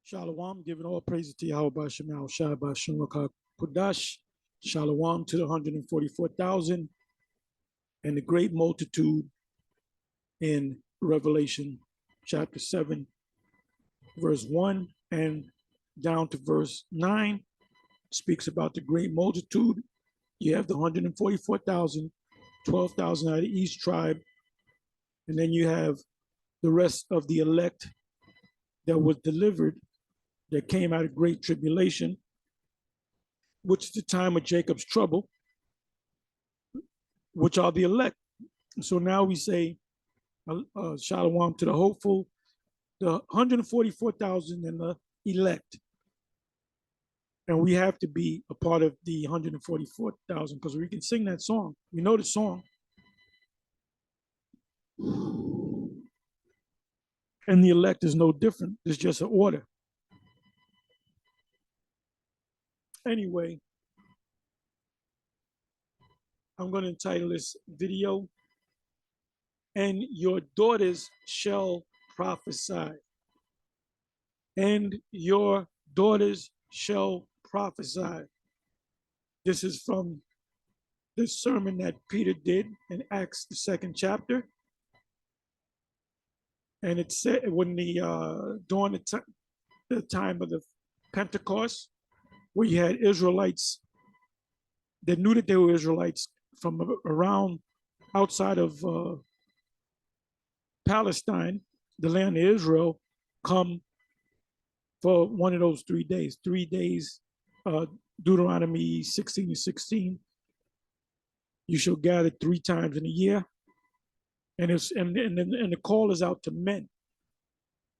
Shalom, giving all praises to Yahweh Shemal Shai Bashim Kudash. Shalom to the 144,000 and the great multitude in Revelation chapter 7, verse 1 and down to verse 9 speaks about the great multitude. You have the 144,000, 12,000 out of the east tribe, and then you have the rest of the elect that was delivered, that came out of great tribulation, which is the time of Jacob's trouble, which are the elect. So now we say, Shalom to the hopeful, the 144,000 and the elect. And we have to be a part of the 144,000 because we can sing that song. We know the song. And the elect is no different. It's just an order. Anyway, I'm going to entitle this video, "And Your Daughters Shall Prophesy." And your daughters shall prophesy. This is from the sermon that Peter did in Acts, the 2nd chapter. And it said when during the time of the Pentecost, where you had Israelites that knew that they were Israelites from around outside of Palestine, the land of Israel, come for one of those 3 days. 3 days, Deuteronomy 16:16. You shall gather 3 times in a year. And the call is out to men,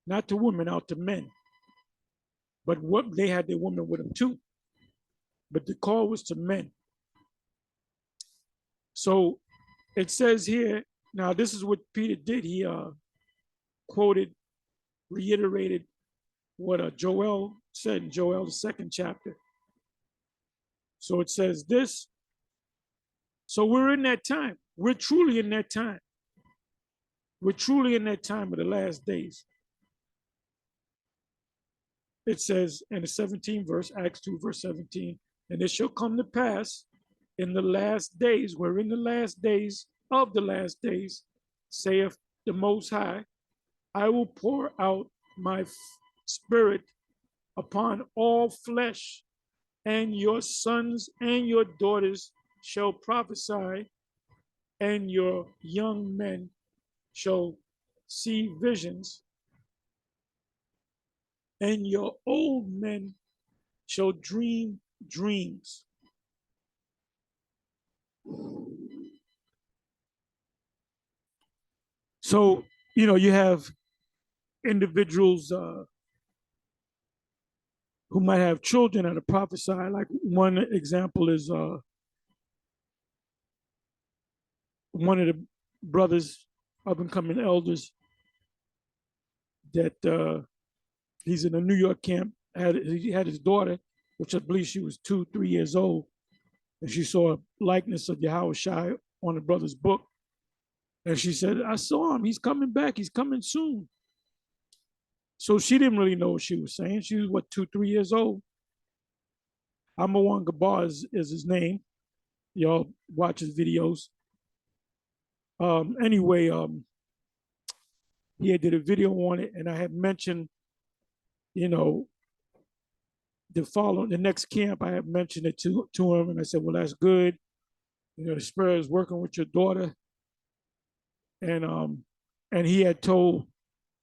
not to women, out to men. But what they had their women with them too. But the call was to men. So it says here, now this is what Peter did. He quoted, reiterated what Joel said in Joel, the 2nd chapter. So it says this. So we're in that time. We're truly in that time. We're truly in that time of the last days. It says in the 17th verse, Acts 2, verse 17, "And it shall come to pass in the last days," we're in the last days of the last days, saith the Most High, "I will pour out my spirit upon all flesh, and your sons and your daughters shall prophesy, and your young men shall see visions, and your old men shall dream dreams." So, you have individuals who might have children that are prophesy. Like one example is one of the brothers, up and coming elders, that he's in a New York camp. He had his daughter, which I believe she was 2, 3 years old, and she saw a likeness of Yahweh Shai on the brother's book. And she said, "I saw him. He's coming back. He's coming soon." So she didn't really know what she was saying. She was, 2, 3 years old. Amawan Gabar is his name. Y'all watch his videos. Anyway, he did a video on it, and I had mentioned, the next camp, I had mentioned it to him, and I said, "Well, that's good. The Spirit is working with your daughter." And he had told,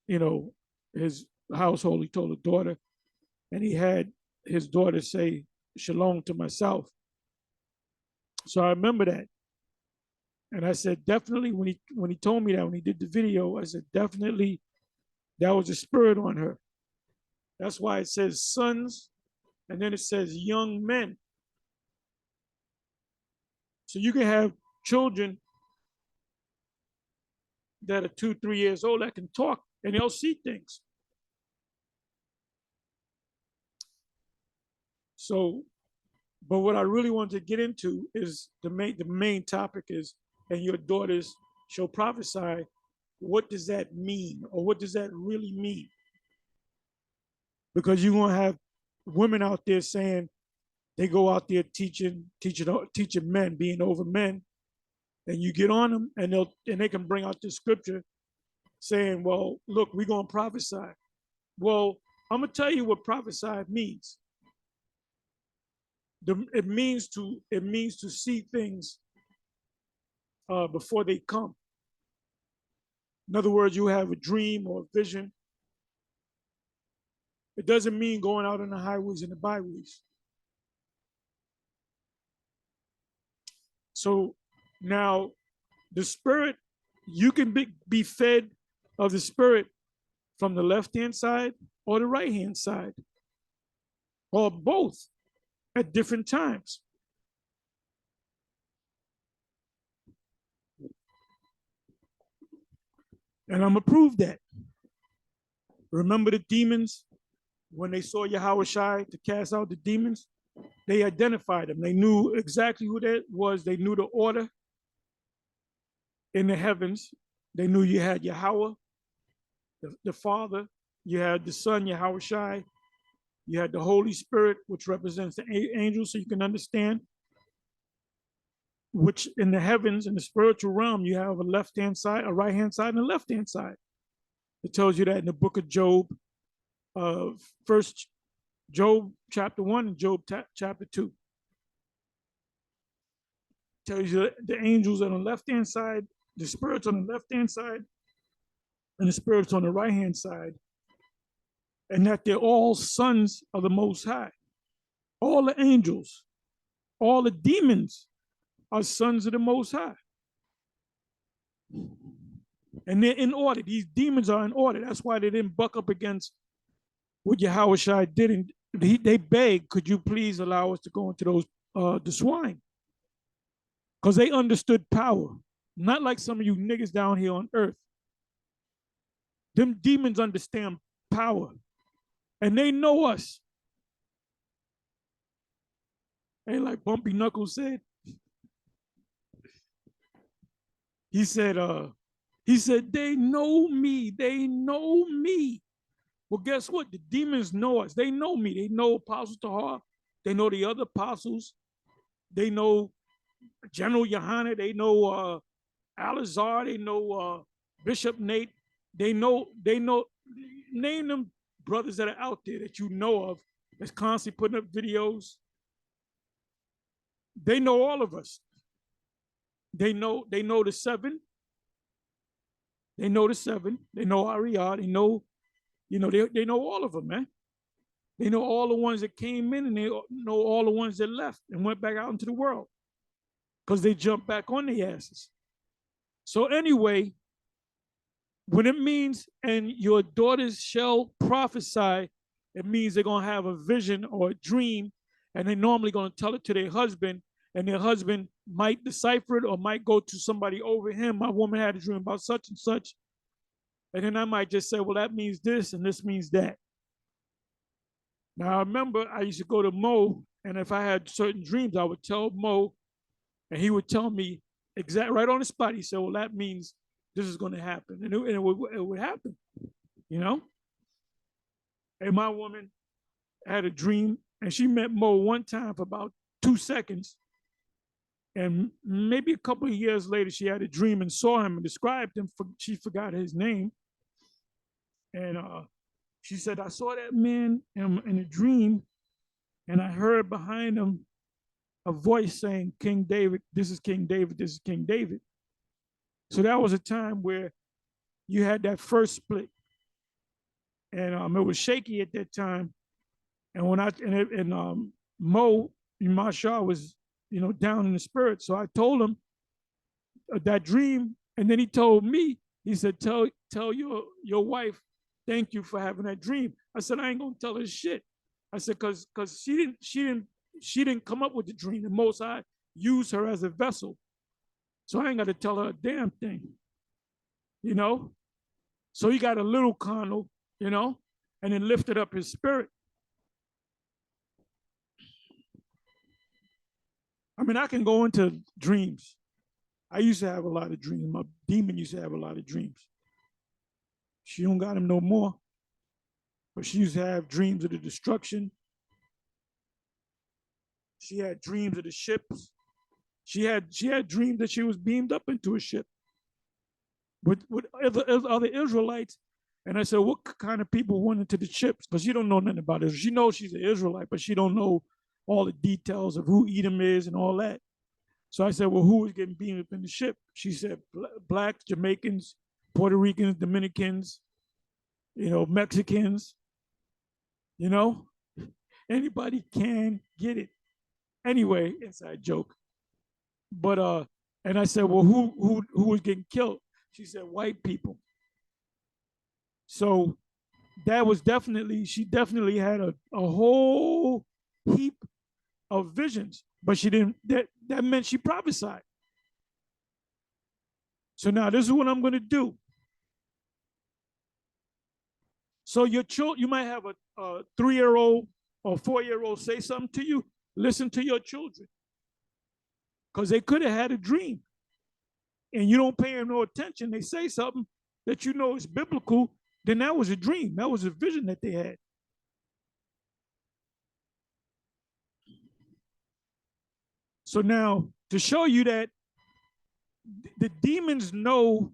his household, he told the daughter, and he had his daughter say shalom to myself. So I remember that. And I said, definitely, when he told me that, when he did the video, I said, definitely that was a spirit on her. That's why it says sons, and then it says young men. So you can have children that are 2, 3 years old that can talk, and they'll see things. So, but what I really want to get into is the main topic is, "And your daughters shall prophesy," what does that mean, or what does that really mean? Because you're gonna have women out there saying they go out there teaching men, being over men, and you get on them, and they can bring out this scripture saying, "Well, look, we're gonna prophesy." Well, I'm gonna tell you what prophesy means. It means to see things before they come. In other words, you have a dream or a vision. It doesn't mean going out on the highways and the byways. So now the spirit, you can be fed of the spirit from the left-hand side or the right-hand side, or both at different times. And I'm gonna prove that. Remember the demons, when they saw Yahushua to cast out the demons, they identified them. They knew exactly who that was. They knew the order in the heavens. They knew you had Yahweh, the Father, you had the Son, Yahushua, you had the Holy Spirit, which represents the angels, so you can understand. Which in the heavens, in the spiritual realm, you have a left-hand side, a right-hand side, and a left-hand side. It tells you that in the book of Job, first Job chapter 1 and Job chapter 2. It tells you the angels on the left-hand side, the spirits on the left-hand side, and the spirits on the right-hand side, and that they're all sons of the Most High. All the angels, all the demons are sons of the Most High. And they're in order. These demons are in order. That's why they didn't buck up against what Yahushua did. And they begged, could you please allow us to go into those the swine? Because they understood power. Not like some of you niggas down here on earth. Them demons understand power. And they know us. And like Bumpy Knuckles said, he said, they know me. They know me. Well, guess what? The demons know us. They know me. They know Apostle Tahar. They know the other apostles. They know General Yohana. They know Alizar. They know Bishop Nate. They know, name them brothers that are out there that you know of that's constantly putting up videos. They know all of us. They know the seven. They know the seven. They know Ariad. They know, they know all of them, man. They know all the ones that came in, and they know all the ones that left and went back out into the world because they jumped back on their asses. So anyway, when it means, and your daughters shall prophesy, it means they're going to have a vision or a dream, and they're normally going to tell it to their husband, and their husband might decipher it or might go to somebody over him. My woman had a dream about such and such. And then I might just say, well, that means this and this means that. Now, I remember I used to go to Mo, and if I had certain dreams, I would tell Mo, and he would tell me exactly right on the spot. He said, well, that means this is going to happen. And it would happen, you know? And my woman had a dream, and she met Mo one time for about 2 seconds. And maybe a couple of years later, she had a dream and saw him and described him. She forgot his name. And she said, I saw that man in a dream, and I heard behind him a voice saying, King David, this is King David, this is King David. So that was a time where you had that first split. And it was shaky at that time. And when Mo, Mashar was, down in the spirit. So I told him that dream. And then he told me, he said, tell your wife, thank you for having that dream. I said, I ain't gonna tell her shit. I said, cause she didn't come up with the dream. The Most High used her as a vessel. So I ain't got to tell her a damn thing. So he got a little carnal, and then lifted up his spirit. I mean, I can go into dreams. I used to have a lot of dreams. My demon used to have a lot of dreams. She don't got him no more. But she used to have dreams of the destruction. She had dreams of the ships. She had dreams that she was beamed up into a ship with other Israelites. And I said, what kind of people went into the ships? Because she don't know nothing about Israel. She knows she's an Israelite, but she don't know all the details of who Edom is and all that. So I said, well, who was getting beamed up in the ship? She said, blacks, Jamaicans, Puerto Ricans, Dominicans, Mexicans, you know, anybody can get it. Anyway, inside joke. But and I said, well, who was getting killed? She said, white people. So that was she definitely had a whole heap of visions, but she didn't, that meant she prophesied. So now this is what I'm going to do. So your children, you might have a 3-year-old or 4-year-old say something to you. Listen to your children, because they could have had a dream, and you don't pay them no attention. They say something that you know is biblical, then that was a dream. That was a vision that they had. So now, to show you that the demons know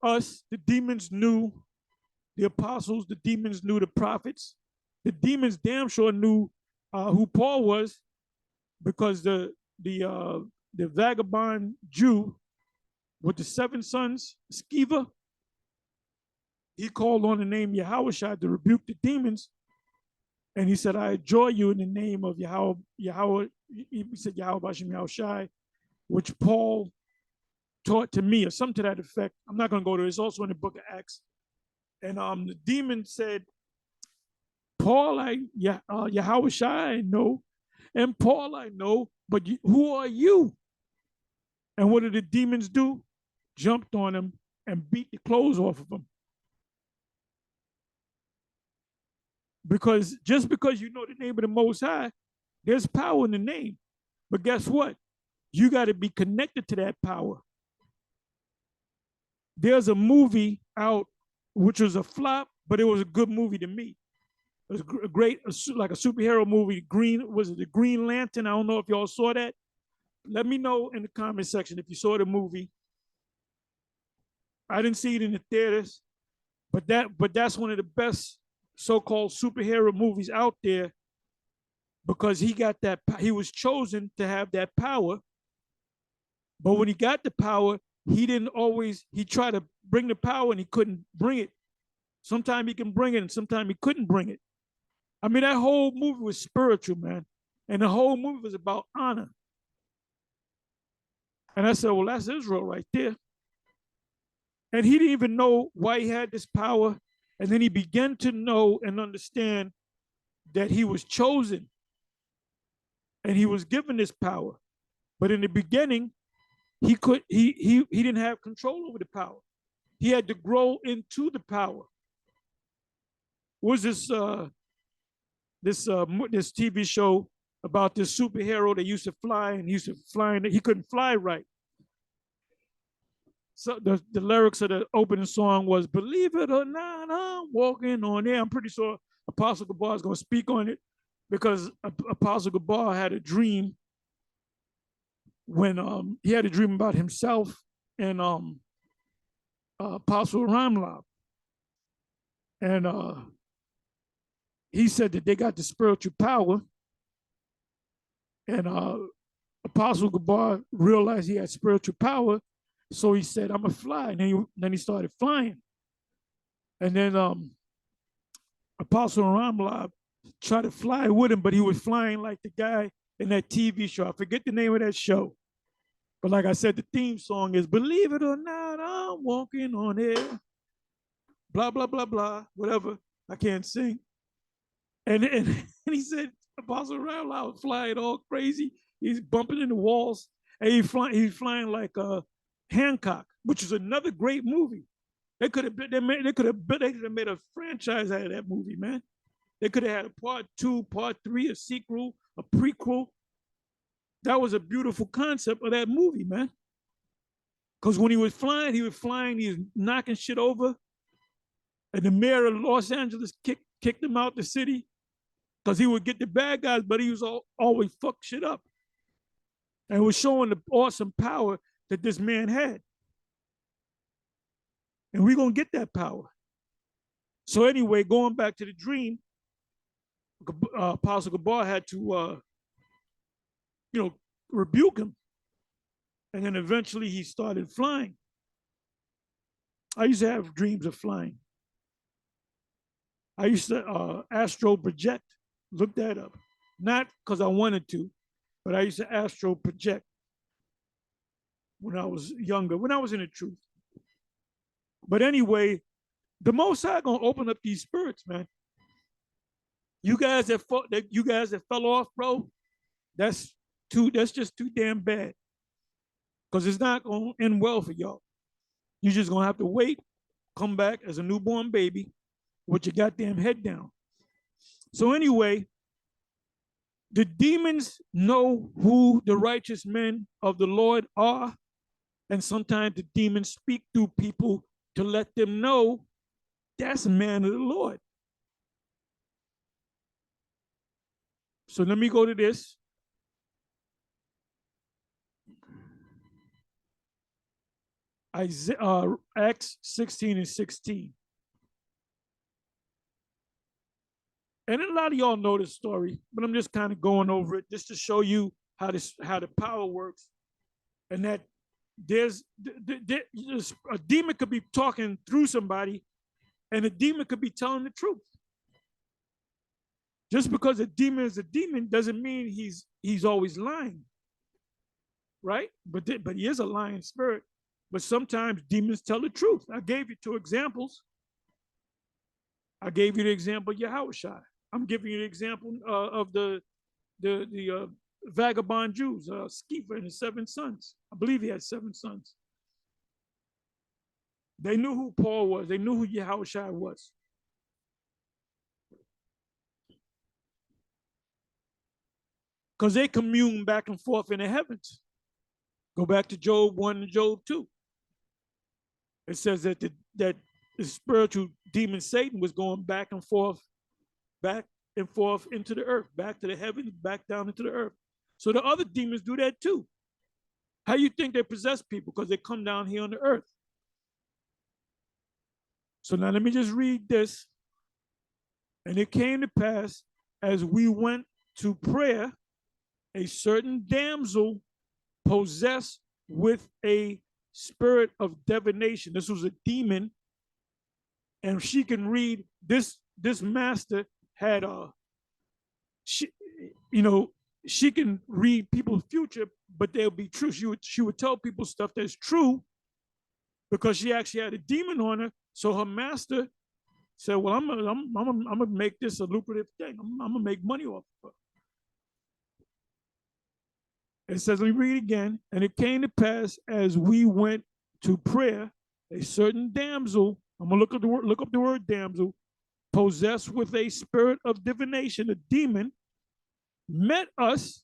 us, the demons knew the apostles, the demons knew the prophets, the demons damn sure knew who Paul was, because the vagabond Jew with the 7 sons, Sceva, he called on the name Yahweh to rebuke the demons. And he said, I adjure you in the name of Yahweh. He said, Yahweh Bashem Yahushai, which Paul taught to me, or something to that effect. I'm not going to go to it. It's also in the book of Acts. And the demon said, Paul, Yahweh I know, and Paul I know, but who are you? And what did the demons do? Jumped on him and beat the clothes off of him. Because just because you know the name of the Most High, there's power in the name. But guess what? You got to be connected to that power. There's a movie out, which was a flop, but it was a good movie to me. It was a great, like a superhero movie. Was it the Green Lantern? I don't know if y'all saw that. Let me know in the comment section if you saw the movie. I didn't see it in the theaters, but that's one of the best so-called superhero movies out there, because he was chosen to have that power. But when he got the power, he tried to bring the power and he couldn't bring it. Sometimes he can bring it and sometimes he couldn't bring it. I mean, that whole movie was spiritual, man. And the whole movie was about honor. And I said, well, that's Israel right there. And he didn't even know why he had this power. And then he began to know and understand that he was chosen and he was given this power. But in the beginning, he didn't have control over the power. He had to grow into the power. Was this TV show about this superhero that used to fly, and he used to fly and he couldn't fly right. So the lyrics of the opening song was, believe it or not, I'm walking on air. I'm pretty sure Apostle Gabar is going to speak on it, because Apostle Gabar had a dream when he had a dream about himself and Apostle Ramlab. And he said that they got the spiritual power, and Apostle Gabar realized he had spiritual power, so he said, I'm going to fly. And then he started flying. And then Apostle Ramlab tried to fly with him, but he was flying like the guy in that TV show. I forget the name of that show. But like I said, the theme song is, believe it or not, I'm walking on air. Blah, blah, blah, blah, whatever. I can't sing. And he said, Apostle Ramlab was flying all crazy. He's bumping into walls. And he's flying like Hancock, which is another great movie. They could have made a franchise out of that movie, man. They could have had a part 2, part 3, a sequel, a prequel. That was a beautiful concept of that movie, man. Because when he was flying, he was knocking shit over. And the mayor of Los Angeles kicked him out the city because he would get the bad guys, but he was always fuck shit up. And was showing the awesome power that this man had. And we're going to get that power. So anyway, going back to the dream, Apostle Gabar had to, rebuke him. And then eventually he started flying. I used to have dreams of flying. I used to astral project. Look that up. Not because I wanted to, but I used to astral project when I was younger, when I was in the truth. But anyway, the Most High gonna open up these spirits, man. You guys that fell off, bro, that's just too damn bad. Because it's not gonna end well for y'all. You're just gonna have to wait, come back as a newborn baby with your goddamn head down. So anyway, the demons know who the righteous men of the Lord are, and sometimes the demons speak through people to let them know that's a man of the Lord. So let me go to this. Acts 16 and 16. And a lot of y'all know this story, but I'm just kind of going over it just to show you how the power works, and that there's a demon could be talking through somebody, and a demon could be telling the truth. Just because a demon is a demon doesn't mean he's always lying, right? But he is a lying spirit. But sometimes demons tell the truth. I gave you 2 examples. I gave you the example of Yahushua. I'm giving you the example of the vagabond Jews, Sceva and his 7 sons. I believe he had 7 sons. They knew who Paul was. They knew who Yahushua was. Because they commune back and forth in the heavens. Go back to Job 1 and Job 2. It says that the spiritual demon Satan was going back and forth into the earth, back to the heavens, back down into the earth. So the other demons do that too. How you think they possess people? Because they come down here on the earth. So now let me just read this. And it came to pass, as we went to prayer, a certain damsel possessed with a spirit of divination. This was a demon, and she can read. This master had she can read people's future, but they'll be true. She would tell people stuff that's true because she actually had a demon on her. So her master said, "Well, I'm gonna make this a lucrative thing. I'm gonna make money off of her." It says, let me read again. And it came to pass as we went to prayer, a certain damsel, I'm gonna look up the word damsel, possessed with a spirit of divination, a demon, met us,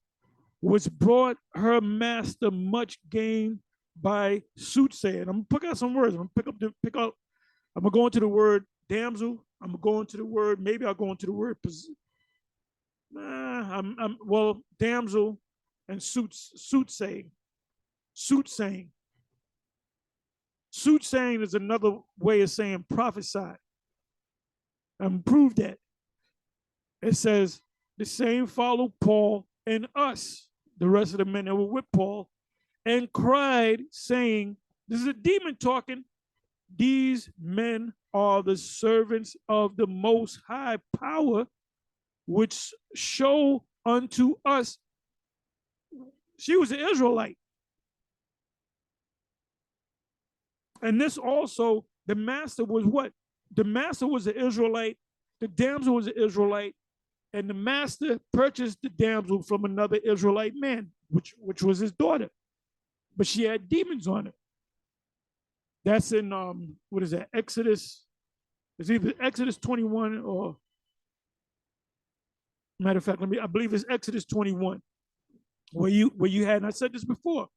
which brought her master much gain by soothsaying. I'm gonna pick out some words. I'm gonna go into the word damsel. I'm gonna go into the word, maybe I'll go into the word damsel and soothsaying. Soothsaying is another way of saying prophesy. And prove that. It says the same followed Paul and us, the rest of the men that were with Paul, and cried, saying, this is a demon talking, these men are the servants of the Most High Power, which show unto us. She was an Israelite. And this also, the master was what? The master was an Israelite, the damsel was an Israelite, and the master purchased the damsel from another Israelite man, which was his daughter. But she had demons on her. That's in, what is that, Exodus? It's either Exodus 21 or, matter of fact, I believe it's Exodus 21. Where you had, and I said this before,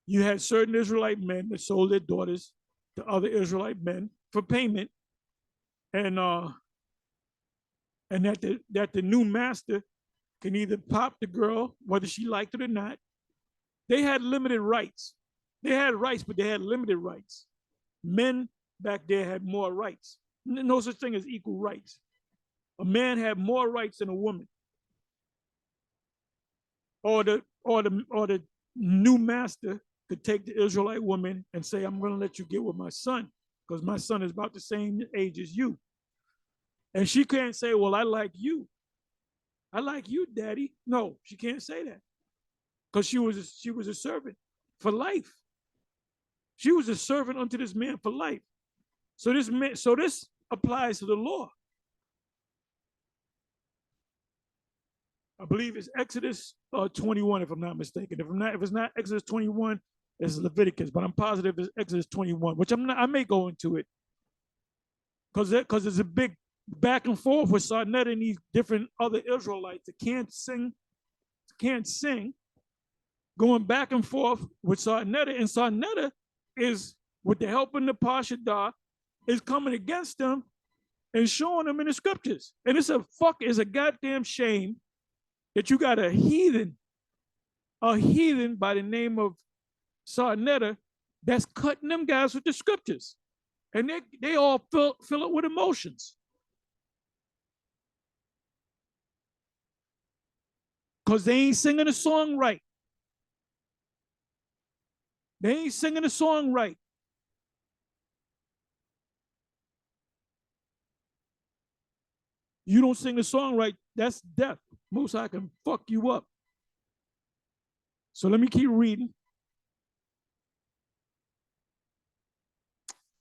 you had certain Israelite men that sold their daughters to other Israelite men for payment, and that the new master can either pop the girl, whether she liked it or not. They had limited rights. They had rights, but they had limited rights. Men back there had more rights. No such thing as equal rights. A man had more rights than a woman. Or the new master could take the Israelite woman and say, I'm going to let you get with my son because my son is about the same age as you. And she can't say, well, I like you. I like you, daddy. No, she can't say that because she was a servant for life. She was a servant unto this man for life. So this applies to the law. I believe it's Exodus 21, if I'm not mistaken. If it's not Exodus 21, it's Leviticus, but I'm positive it's Exodus 21, which I may go into it because there's a big back and forth with Sarnetta and these different other Israelites that can't sing, going back and forth with Sarnetta, and Sarnetta is, with the help of the Pashadah, is coming against them and showing them in the scriptures. And it's a goddamn shame that you got a heathen by the name of Sarnetta that's cutting them guys with the scriptures. And they all fill it with emotions. Because they ain't singing a song right. They ain't singing a song right. You don't sing the song right, that's death. Most I can fuck you up. So let me keep reading.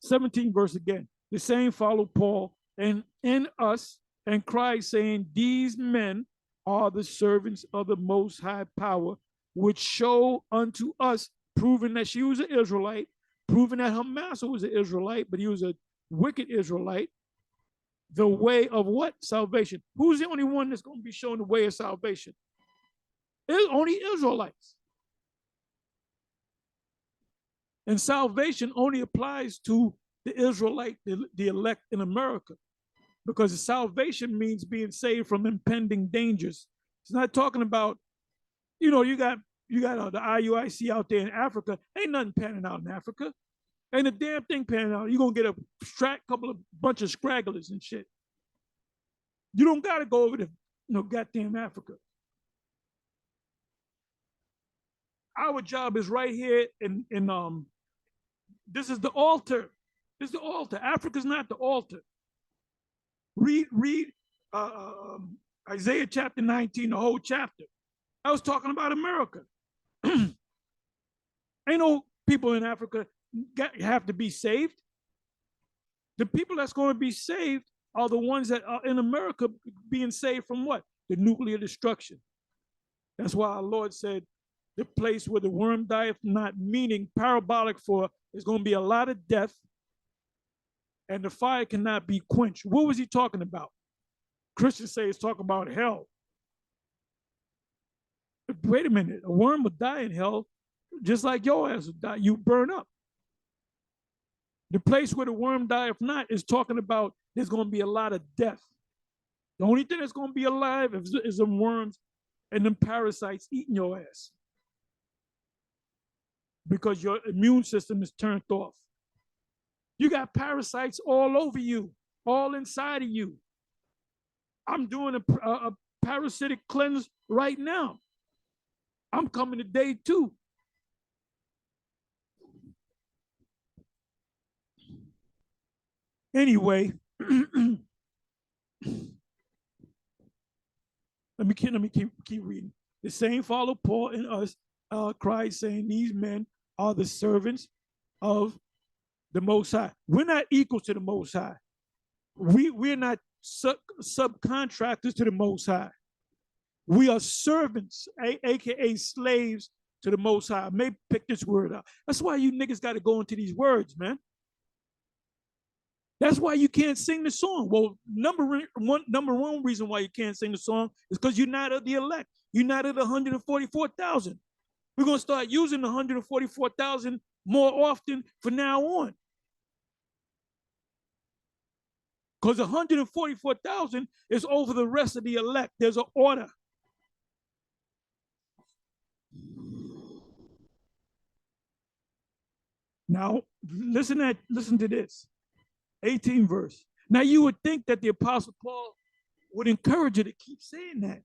17 verse again. The same followed Paul and in us and cried, saying, these men are the servants of the Most High Power, which show unto us, proving that she was an Israelite, proving that her master was an Israelite, but he was a wicked Israelite, the way of what? Salvation. Who's the only one that's going to be shown the way of salvation? It's only Israelites. And salvation only applies to the Israelite, the elect in America, because salvation means being saved from impending dangers. It's not talking about, you got the IUIC out there in Africa. Ain't nothing panning out in Africa. Ain't a damn thing panning out. You're going to get a bunch of scragglers and shit. You don't got to go over to goddamn Africa. Our job is right here in this is the altar. This is the altar. Africa's not the altar. Read Isaiah chapter 19, the whole chapter. I was talking about America. Ain't no people in Africa have to be saved. The people that's going to be saved are the ones that are in America being saved from what? The nuclear destruction. That's why our Lord said, the place where the worm dieth not, meaning parabolic for there's going to be a lot of death and the fire cannot be quenched. What was he talking about? Christians say he's talking about hell. But wait a minute, a worm will die in hell just like your ass will die. You burn up. The place where the worm dieth not is talking about there's going to be a lot of death. The only thing that's going to be alive is them worms and them parasites eating your ass, because your immune system is turned off. You got parasites all over you, all inside of you. I'm doing a parasitic cleanse right now. I'm coming to day 2. Anyway, let me keep reading. The same follow Paul and us, Christ, saying these men are the servants of the Most High. We're not equal to the Most High. We're not subcontractors to the Most High. We are servants, aka slaves to the Most High. I may pick this word up. That's why you niggas got to go into these words, man. That's why you can't sing the song. Well, number one reason why you can't sing the song is because you're not of the elect. You're not of the 144,000. We're going to start using the 144,000 more often from now on. because 144,000 is over the rest of the elect. There's an order. Now, listen to this. 18 verse. Now, you would think that the Apostle Paul would encourage you to keep saying that.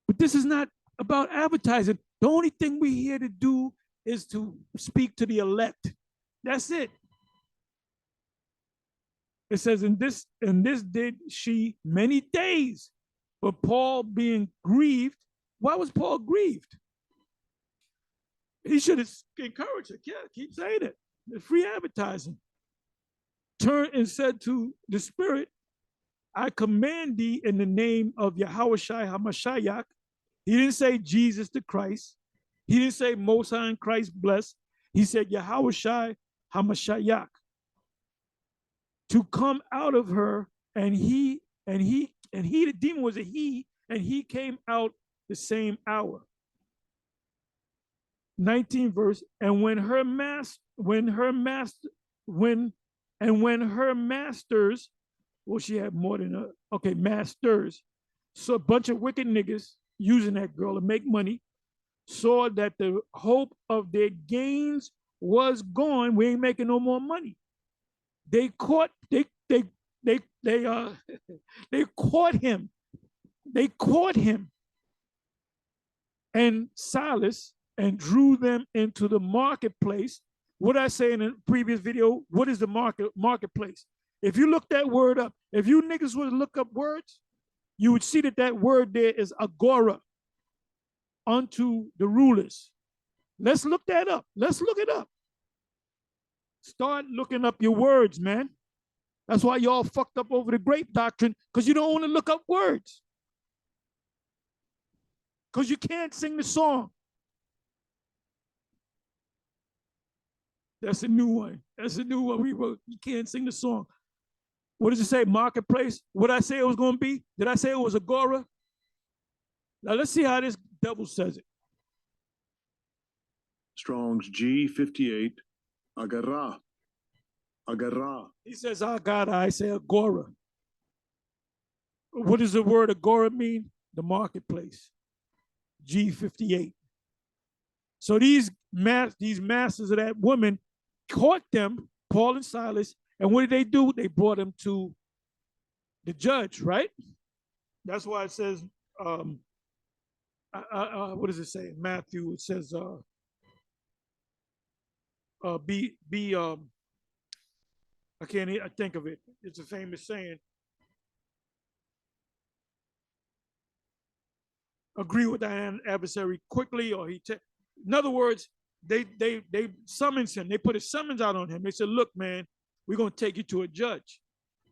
But this is not about advertising. The only thing we're here to do is to speak to the elect. That's it. It says, in this did she many days, but Paul being grieved. Why was Paul grieved? He should have encouraged her. Yeah, keep saying it. It's free advertising. Turned and said to the Spirit, I command thee in the name of Yahushua HaMashiach. He didn't say Jesus the Christ. He didn't say Most High and Christ blessed. He said Yahushua HaMashiach to come out of her, and he, the demon was a he, and he came out the same hour. 19 verse, and when her masters, well, she had more than masters. So a bunch of wicked niggas using that girl to make money, saw that the hope of their gains was gone. We ain't making no more money. They caught they caught him. They caught him and Silas and drew them into the marketplace. What I say in the previous video, what is the marketplace? If you look that word up, if you niggas would look up words, you would see that that word there is agora, unto the rulers. Let's look that up. Let's look it up. Start looking up your words, man. That's why y'all fucked up over the grape doctrine, because you don't want to look up words. Because you can't sing the song. That's a new one. That's a new one we wrote. You can't sing the song. What does it say? Marketplace? What did I say it was going to be? Did I say it was agora? Now let's see how this devil says it. Strong's G58, agara. Agara. He says agara, I say agora. What does the word agora mean? The marketplace. G58. So these masters of that woman caught them, Paul and Silas, and what did they do? They brought them to the judge, right? That's why it says, what does it say in Matthew? It says, I can't think of it. It's a famous saying. Agree with that adversary quickly, or in other words, they summoned him. They put a summons out on him. They said, look, man, we're going to take you to a judge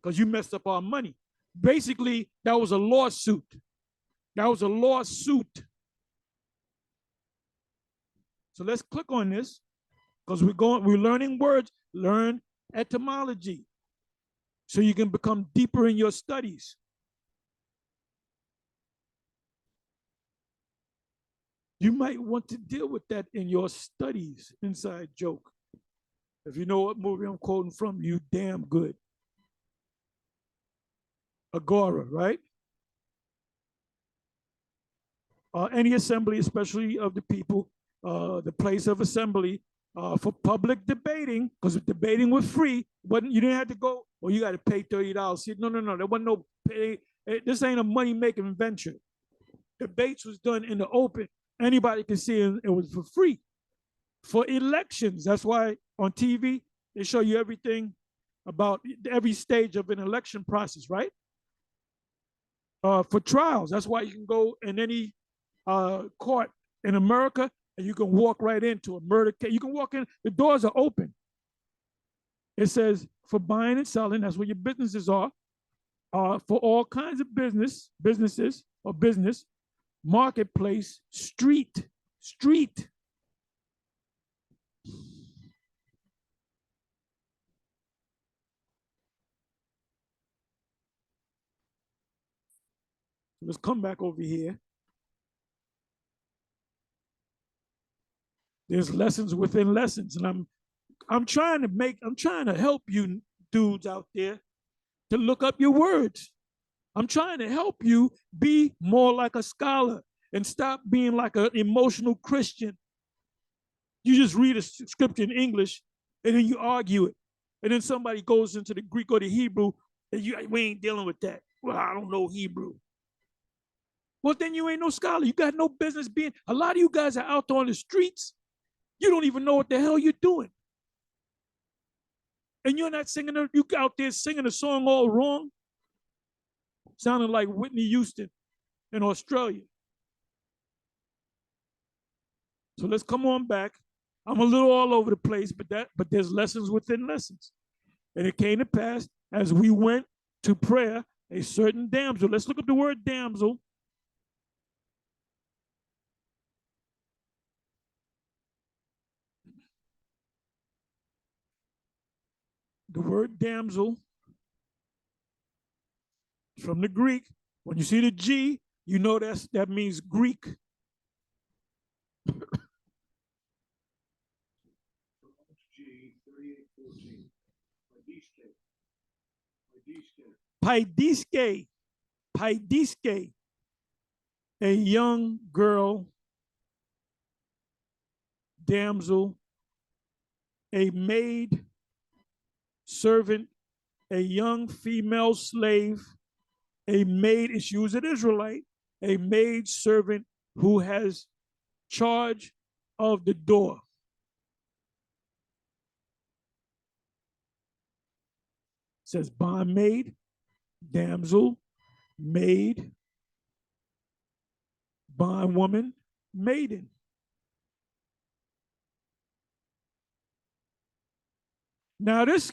because you messed up our money. Basically, that was a lawsuit. That was a lawsuit. So let's click on this because we're learning words. Learn etymology so you can become deeper in your studies. You might want to deal with that in your studies, inside joke. If you know what movie I'm quoting from, you damn good. Agora, right? Any assembly, especially of the people, the place of assembly for public debating, because debating was free, but you didn't have to go, well, you got to pay $30. No, there wasn't no pay. This ain't a money-making venture. Debates was done in the open. Anybody can see it. It was for free. For elections, that's why on TV, they show you everything about every stage of an election process, right? For trials, that's why you can go in any court in America and you can walk right into a murder case. You can walk in, the doors are open. It says for buying and selling, that's where your businesses are. For all kinds of businesses or business, marketplace, street. Let's come back over here. There's lessons within lessons, and I'm trying to help you dudes out there to look up your words. I'm trying to help you be more like a scholar and stop being like an emotional Christian. You just read a scripture in English and then you argue it. And then somebody goes into the Greek or the Hebrew and we ain't dealing with that. Well, I don't know Hebrew. Well, then you ain't no scholar. You got no business being. A lot of you guys are out there on the streets. You don't even know what the hell you're doing. And you're not singing, you out there singing a song all wrong, sounding like Whitney Houston in Australia. So let's come on back. I'm a little all over the place, but there's lessons within lessons. And it came to pass as we went to prayer, a certain damsel. Let's look up the word damsel. The word damsel from the Greek. When you see the G, you know that means Greek. Paidiske, Paidiske, a young girl, damsel, a maid, servant, a young female slave, a maid, and she was an Israelite, a maid servant who has charge of the door. It says bondmaid, damsel, maid, bondwoman, maiden. Now this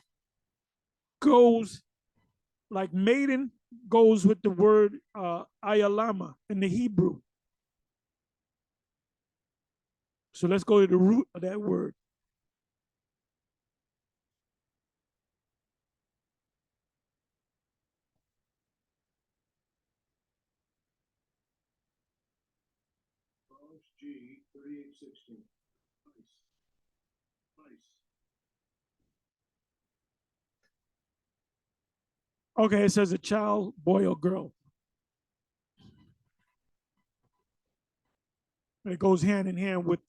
goes like maiden goes with the word ayalama in the Hebrew. So let's go to the root of that word. G 3816. Nice. Nice. Okay, it says a child, boy or girl. And it goes hand in hand with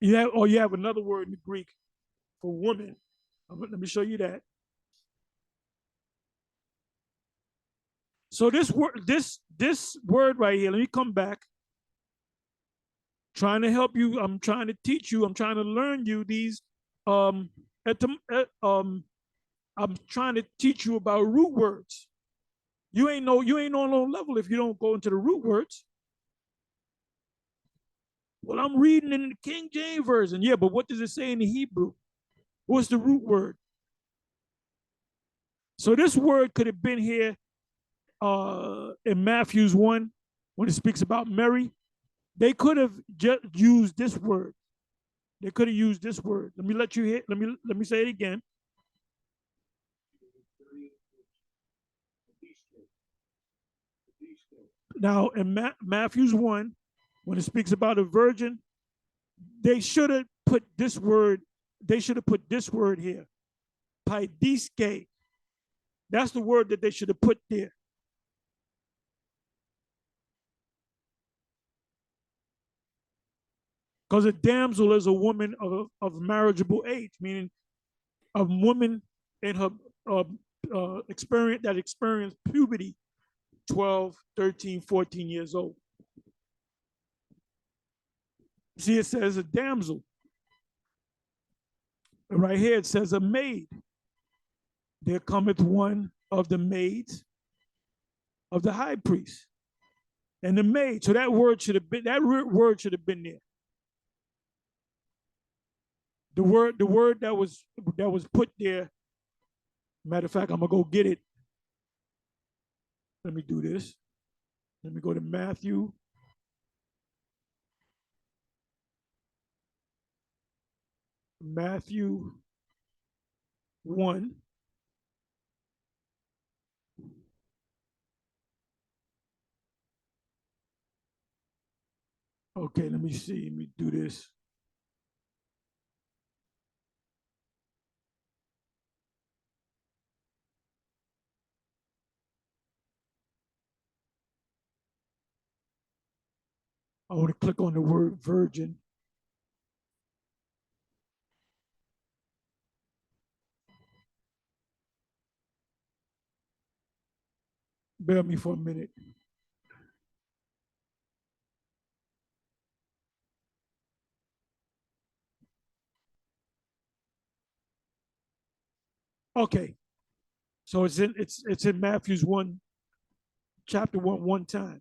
you have another word in the Greek for woman. Let me show you that. So this word right here, let me come back. Trying to help you, I'm trying to teach you, I'm trying to learn you these um I'm trying to teach you about root words. You ain't on no level if you don't go into the root words. Well, I'm reading in the King James Version. Yeah, but what does it say in the Hebrew? What's the root word? So this word could have been here in Matthew's 1 when it speaks about Mary. They could have just used this word. They could have used this word. Let me let you hear. Let me say it again. Now in Matthew's 1, when it speaks about a virgin, they should have put this word. They should have put this word here. Paidiske. That's the word that they should have put there. Because a damsel is a woman of marriageable age, meaning a woman in her experience that experienced puberty, 12, 13, 14 years old. See, it says a damsel. And right here it says a maid. There cometh one of the maids of the high priest. And the maid. So that word should have been there. The word that was put there. Matter of fact, I'm gonna go get it. Let me do this. Let me go to Matthew. Matthew 1. Okay, let me see. Let me do this. I want to click on the word virgin. Bear me for a minute. Okay, so it's in Matthew's 1, chapter 1, one time,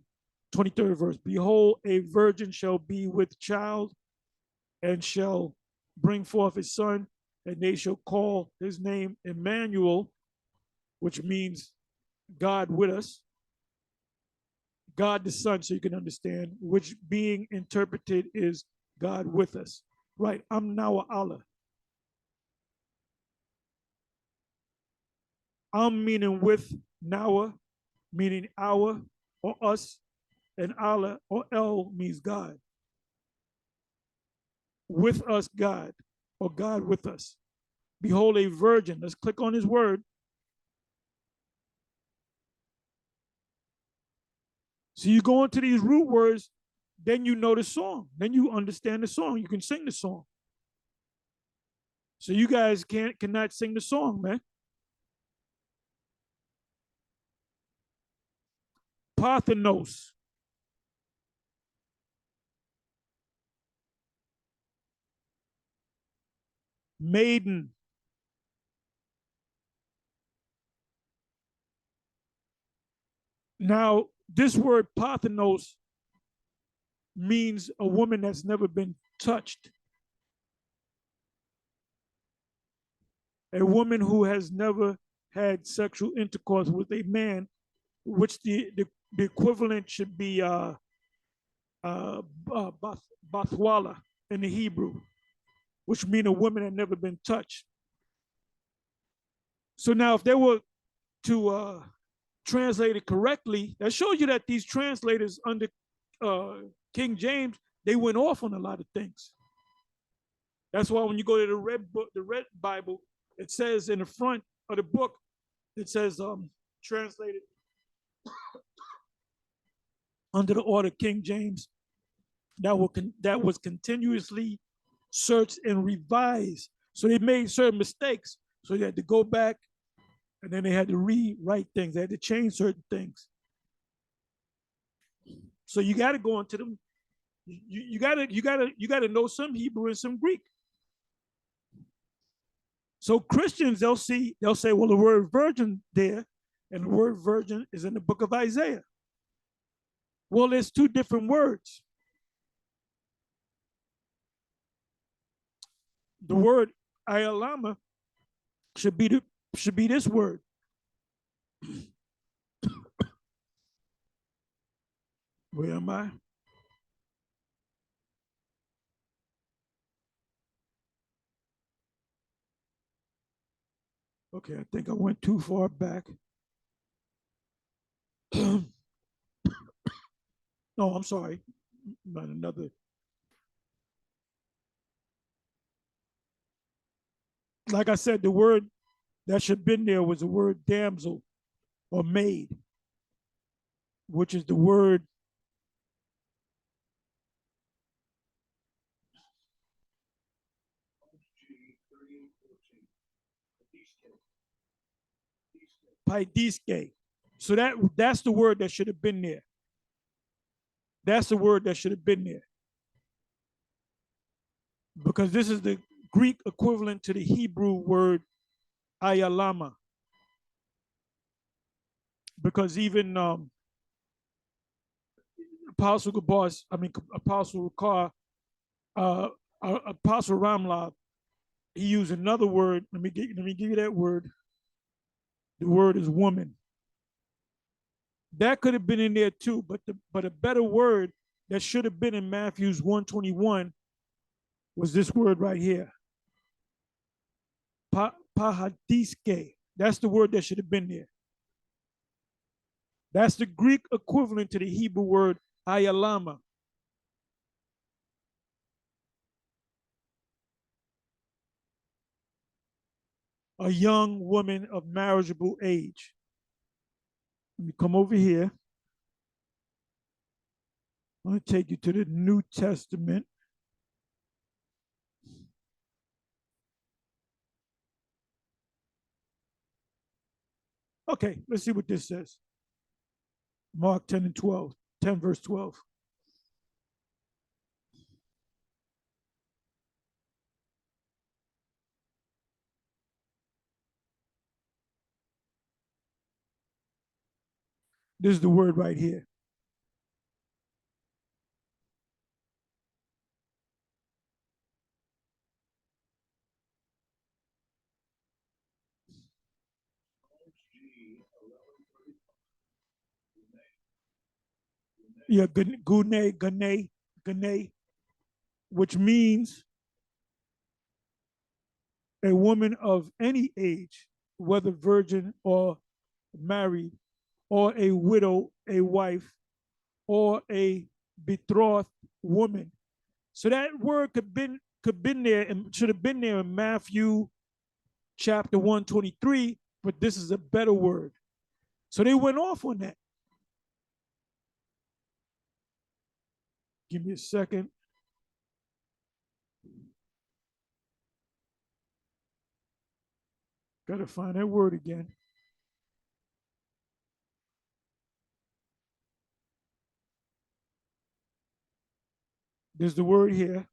23rd verse. Behold, a virgin shall be with child and shall bring forth his son, and they shall call his name Emmanuel, which means God with us, God the Son, so you can understand, which being interpreted is God with us. Right, I'm now Allah. I'm meaning with, Nawa meaning our or us, and Allah or El means God. With us, God, or God with us. Behold, a virgin. Let's click on his word. So you go into these root words, then you know the song. Then you understand the song. You can sing the song. So you guys cannot sing the song, man. Parthenos, maiden. Now, this word Parthenos means a woman that's never been touched, a woman who has never had sexual intercourse with a man, which the equivalent should be uh, bathwala in the Hebrew, which means a woman had never been touched. So now, if they were to translate it correctly, that shows you that these translators under uh, King James, they went off on a lot of things. That's why when you go to the red book, the red Bible, it says in the front of the book, it says translated under the order King James. That was continuously searched and revised. So they made certain mistakes. So they had to go back, and then they had to rewrite things. They had to change certain things. So you got to go into them. You gotta know some Hebrew and some Greek. So Christians, they'll say, well, the word virgin there, and the word virgin is in the book of Isaiah. Well, there's two different words. The word ayalama should be this word. Where am I? Okay, I think I went too far back. No, I'm sorry. Not another. Like I said, the word that should have been there was the word damsel or maid, which is the word paidiske. So that's the word that should have been there. That's the word that should have been there. Because this is the Greek equivalent to the Hebrew word ayalama. Because even Apostle Gabos, Apostle Car, Apostle Ramla, he used another word. Let me give you that word. The word is woman. That could have been in there too, but a better word that should have been in Matthew's 121 was this word right here. Pahadiske. That's the word that should have been there. That's the Greek equivalent to the Hebrew word ayalama. A young woman of marriageable age. Let me come over here. I'm going to take you to the New Testament. Okay, let's see what this says. Mark 10 and 12, 10 verse 12. This is the word right here. Yeah, gune, which means a woman of any age, whether virgin or married, or a widow, a wife, or a betrothed woman. So that word could been there and should have been there in Matthew chapter 123, but this is a better word. So they went off on that. Give me a second. Gotta find that word again. There's the word here.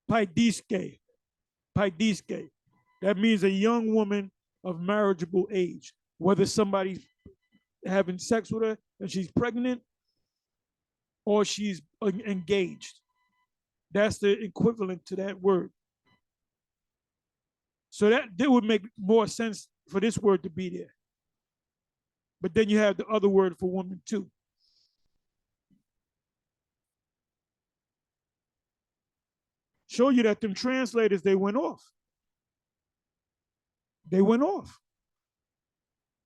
Paidiske. Paidiske. That means a young woman of marriageable age. Whether somebody's having sex with her and she's pregnant or she's engaged. That's the equivalent to that word. So that would make more sense for this word to be there. But then you have the other word for woman too. Show you that them translators, they went off. They went off.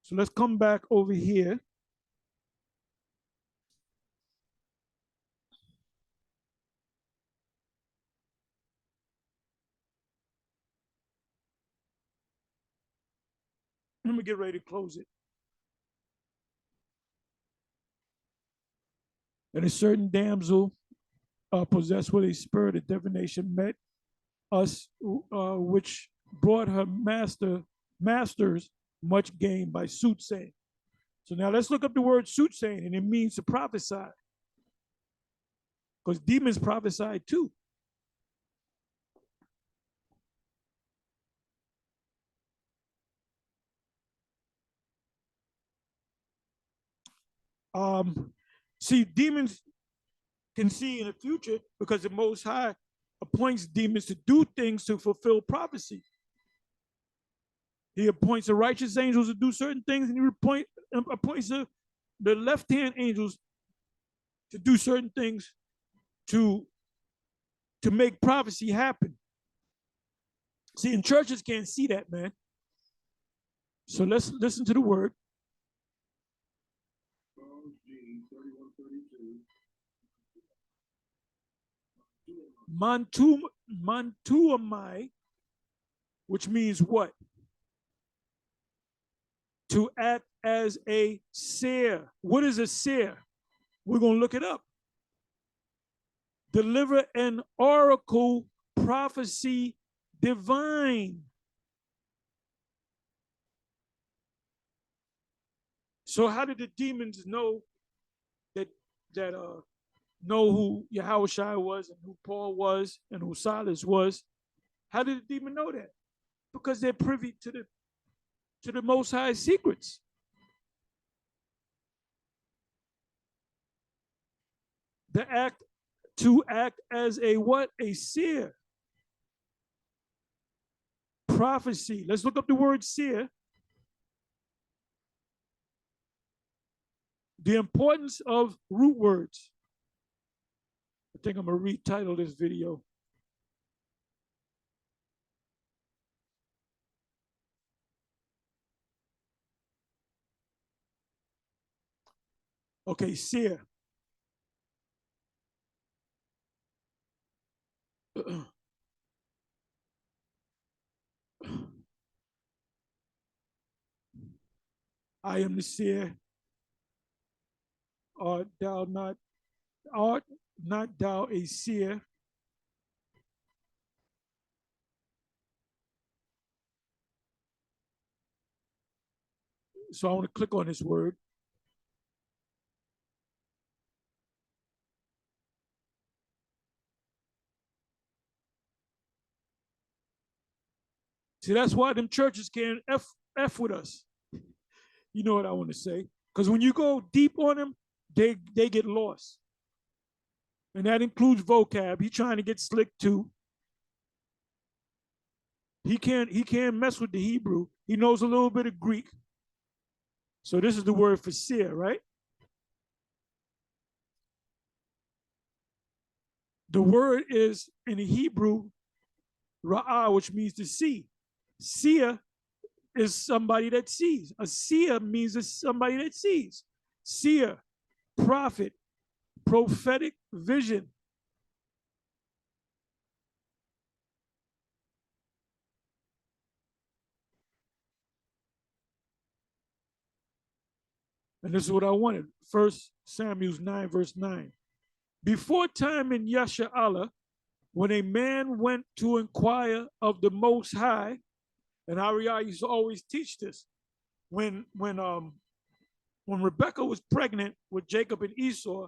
So let's come back over here. Let me get ready to close it. And a certain damsel possessed with a spirit of divination met us, which brought her masters much gain by soothsaying. So now let's look up the word soothsaying, and it means to prophesy. Because demons prophesy too. See, demons can see in the future because the Most High appoints demons to do things to fulfill prophecy. He appoints the righteous angels to do certain things, and he appoints the left-hand angels to do certain things to make prophecy happen. See, and churches can't see that, man. So let's listen to the word. Mantuamai, which means what? To act as a seer. What is a seer? We're going to look it up. Deliver an oracle, prophecy, divine. So how did the demons know that know who Yahushua was and who Paul was and who Silas was? How did the demon know that? Because they're privy to the Most High secrets. To act as a what? A seer. Prophecy. Let's look up the word seer. The importance of root words. I think I'm going to retitle this video. Okay, seer. I am the seer. Art not thou a seer? So I want to click on this word. See, that's why them churches can't F with us. You know what I want to say? Because when you go deep on them, they get lost. And that includes vocab. He's trying to get slick too. He can't mess with the Hebrew. He knows a little bit of Greek. So this is the word for seer, right? The word is in the Hebrew ra'ah, which means to see. Seer is somebody that sees. A seer means somebody that sees. Seer, prophet, prophetic vision. And this is what I wanted. First Samuel 9, verse 9. Before time in Yasha'Allah, when a man went to inquire of the Most High, and Ariah used to always teach this, when Rebecca was pregnant with Jacob and Esau,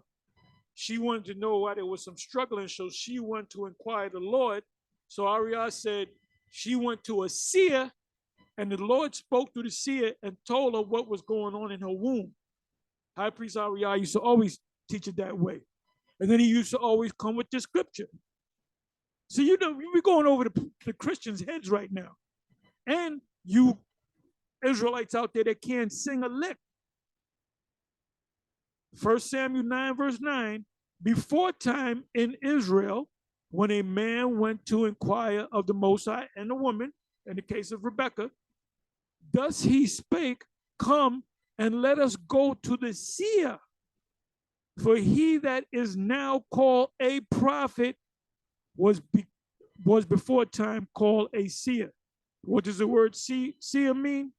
she wanted to know why there was some struggling, so she went to inquire the Lord. So Ariah said she went to a seer, and the Lord spoke to the seer and told her what was going on in her womb. High priest Ariah used to always teach it that way. And then he used to always come with the scripture. So, we're going over the Christians' heads right now. And you Israelites out there that can't sing a lick. First Samuel 9, verse 9, before time in Israel, when a man went to inquire of the Most High and a woman, in the case of Rebecca, thus he spake, come and let us go to the seer. For he that is now called a prophet was before time called a seer. What does the word seer mean?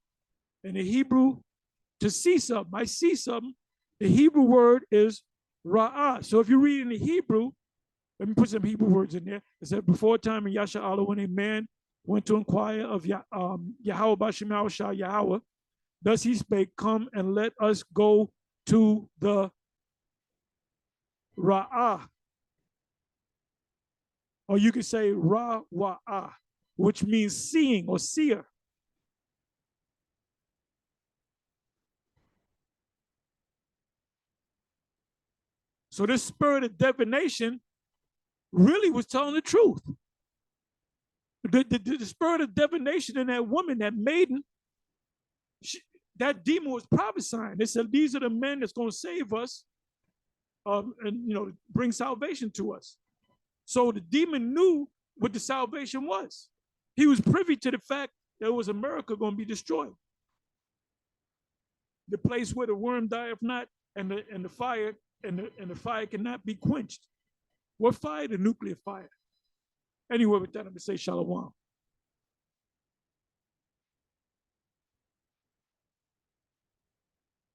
In the Hebrew, to see something. I see something. The Hebrew word is ra'ah. So if you read in the Hebrew, let me put some Hebrew words in there. It said, before time in Yasha'Allah, when a man went to inquire of Yahweh Bashem Shah Yahweh, thus he spake, come and let us go to the ra'ah. Or you could say ra-wa'ah, which means seeing or seer. So this spirit of divination really was telling the truth. The spirit of divination in that woman, that maiden, that demon was prophesying. They said, these are the men that's going to save us and bring salvation to us. So the demon knew what the salvation was. He was privy to the fact that it was America going to be destroyed. The place where the worm dieth not, and the fire cannot be quenched. What fire? The nuclear fire. Anyway, with that, I'm going to say shalom.